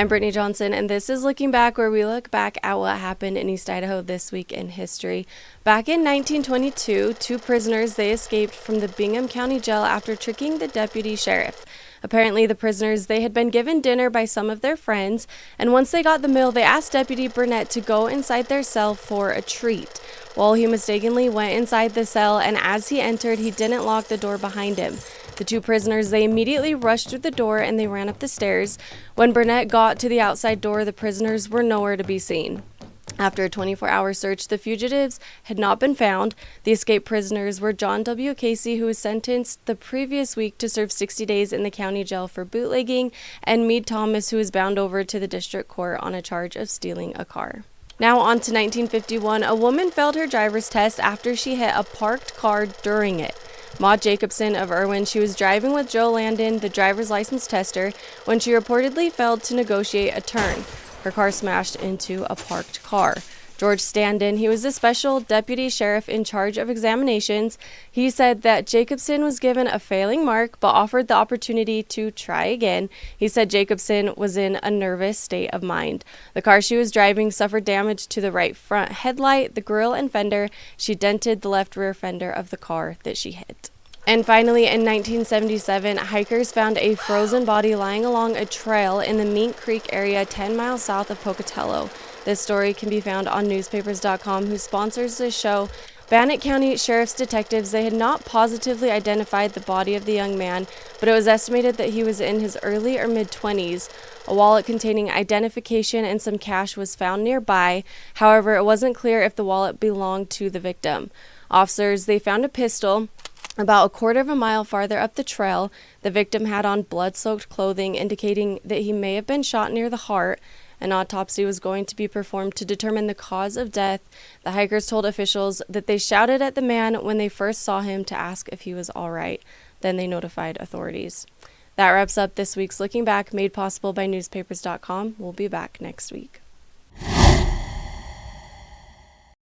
I'm Brittany Johnson, and this is Looking Back, where we look back at what happened in East Idaho this week in history. Back in 1922, two prisoners, they escaped from the Bingham County Jail after tricking the deputy sheriff. Apparently, the prisoners, they had been given dinner by some of their friends, and once they got the meal, they asked Deputy Burnett to go inside their cell for a treat. Well, he mistakenly went inside the cell, and as he entered, he didn't lock the door behind him. The two prisoners, they immediately rushed through the door and they ran up the stairs. When Burnett got to the outside door, the prisoners were nowhere to be seen. After a 24-hour search, the fugitives had not been found. The escaped prisoners were John W. Casey, who was sentenced the previous week to serve 60 days in the county jail for bootlegging, and Mead Thomas, who was bound over to the district court on a charge of stealing a car. Now on to 1951. A woman failed her driver's test after she hit a parked car during it. Maud Jacobson of Irwin, she was driving with Joe Landon, the driver's license tester, when she reportedly failed to negotiate a turn. Her car smashed into a parked car. George Standen, he was the special deputy sheriff in charge of examinations. He said that Jacobson was given a failing mark but offered the opportunity to try again. He said Jacobson was in a nervous state of mind. The car she was driving suffered damage to the right front headlight, the grille, and fender. She dented the left rear fender of the car that she hit. And finally, in 1977, hikers found a frozen body lying along a trail in the Mink Creek area 10 miles south of Pocatello. This story can be found on newspapers.com, who sponsors this show. Bannock County Sheriff's detectives, they had not positively identified the body of the young man, but it was estimated that he was in his early or mid-20s. A wallet containing identification and some cash was found nearby. However, it wasn't clear if the wallet belonged to the victim. Officers, they found a pistol about a quarter of a mile farther up the trail. The victim had on blood-soaked clothing, indicating that he may have been shot near the heart. An autopsy was going to be performed to determine the cause of death. The hikers told officials that they shouted at the man when they first saw him to ask if he was all right. Then they notified authorities. That wraps up this week's Looking Back, made possible by newspapers.com. We'll be back next week.